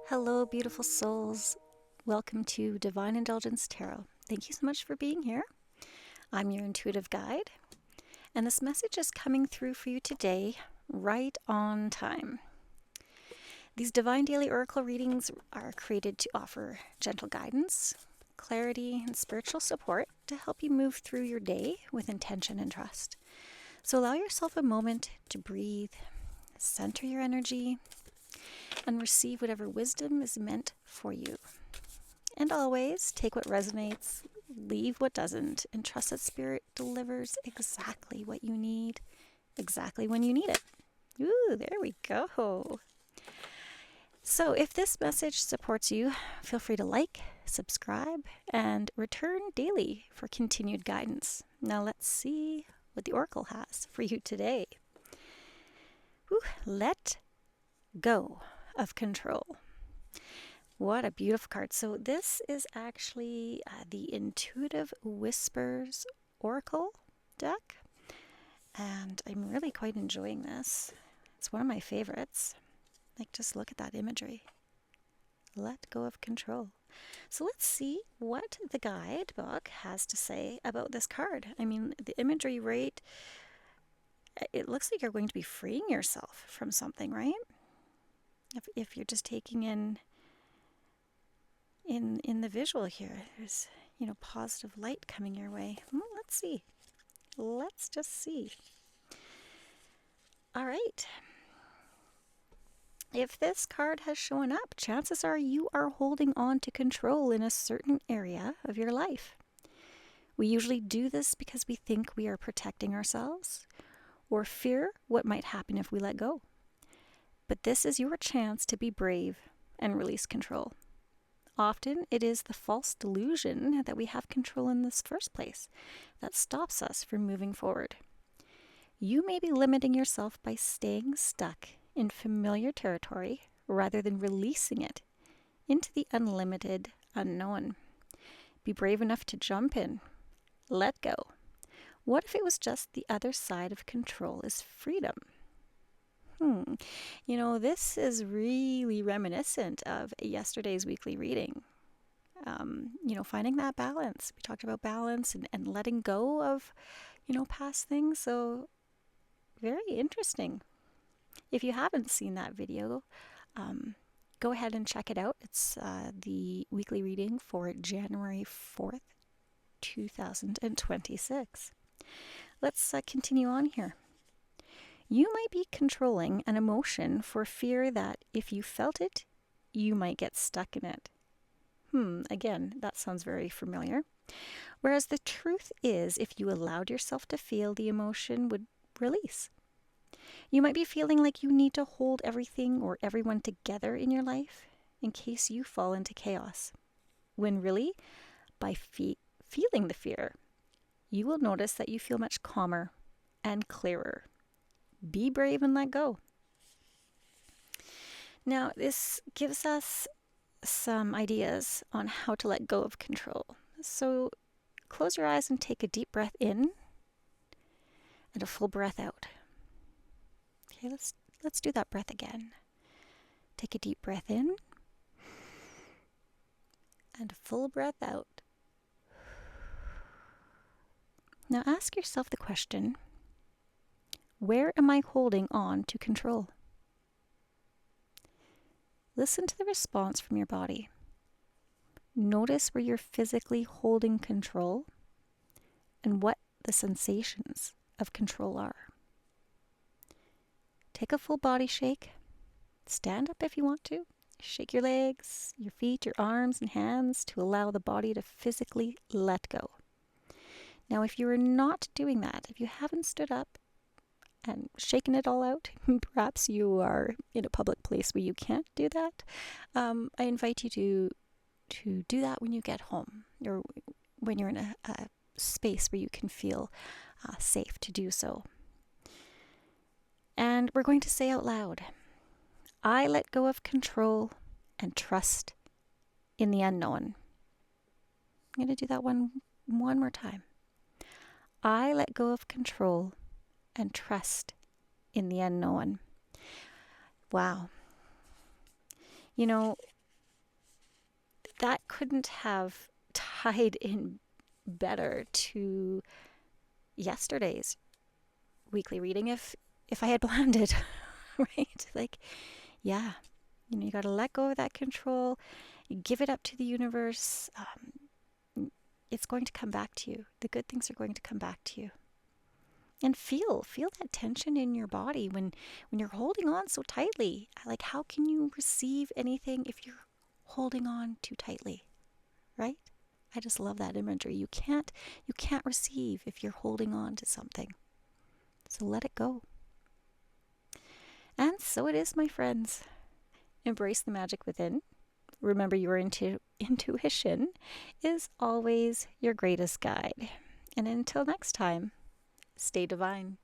Hello, beautiful souls. Welcome to Divine Indulgence Tarot. Thank you so much for being here. I'm your intuitive guide, and this message is coming through for you today, right on time. These Divine Daily Oracle readings are created to offer gentle guidance, clarity, and spiritual support to help you move through your day with intention and trust. So allow yourself a moment to breathe, center your energy, and receive whatever wisdom is meant for you. And always take what resonates, leave what doesn't, and trust that Spirit delivers exactly what you need, exactly when you need it. Ooh, there we go. So if this message supports you, feel free to like, subscribe, and return daily for continued guidance. Now let's see what the Oracle has for you today. Ooh, let go of control. What a beautiful card. So this is actually the Intuitive Whispers Oracle deck, and I'm really quite enjoying this. It's one of my favorites. Like, just look at that imagery. Let go of control. So let's see what the guidebook has to say about this card. I mean, the imagery, right? It looks like you're going to be freeing yourself from something, right? If you're just taking in the visual here, there's positive light coming your way. Let's see. Let's just see. All right. If this card has shown up, chances are you are holding on to control in a certain area of your life. We usually do this because we think we are protecting ourselves or fear what might happen if we let go. But this is your chance to be brave and release control. Often it is the false delusion that we have control in this first place that stops us from moving forward. You may be limiting yourself by staying stuck in familiar territory rather than releasing it into the unlimited unknown. Be brave enough to jump in. Let go. What if it was just the other side of control is freedom? This is really reminiscent of yesterday's weekly reading. Finding that balance. We talked about balance and letting go of, past things. So very interesting. If you haven't seen that video, go ahead and check it out. It's the weekly reading for January 4th, 2026. Let's continue on here. You might be controlling an emotion for fear that if you felt it, you might get stuck in it. Again, that sounds very familiar. Whereas the truth is, if you allowed yourself to feel, the emotion would release. You might be feeling like you need to hold everything or everyone together in your life in case you fall into chaos. When really, by feeling the fear, you will notice that you feel much calmer and clearer. Be brave and let go. Now, this gives us some ideas on how to let go of control. So close your eyes and take a deep breath in and a full breath out. Okay, let's do that breath again. Take a deep breath in and a full breath out. Now ask yourself the question, where am I holding on to control? Listen to the response from your body. Notice where you're physically holding control and what the sensations of control are. Take a full body shake. Stand up if you want to. Shake your legs, your feet, your arms and hands to allow the body to physically let go. Now, if you are not doing that, if you haven't stood up and shaken it all out, perhaps you are in a public place where you can't do that, I invite you to do that when you get home or when you're in a space where you can feel safe to do so. And we're going to say out loud, I let go of control and trust in the unknown. I'm going to do that one more time. I let go of control and trust in the unknown. Wow. that couldn't have tied in better to yesterday's weekly reading if I had planned it, right? Like, yeah, you got to let go of that control, give it up to the universe. It's going to come back to you. The good things are going to come back to you. And feel that tension in your body when you're holding on so tightly. Like, how can you receive anything if you're holding on too tightly, right? I just love that imagery. You can't receive if you're holding on to something. So let it go. And so it is, my friends. Embrace the magic within. Remember, your intuition is always your greatest guide. And until next time, stay divine.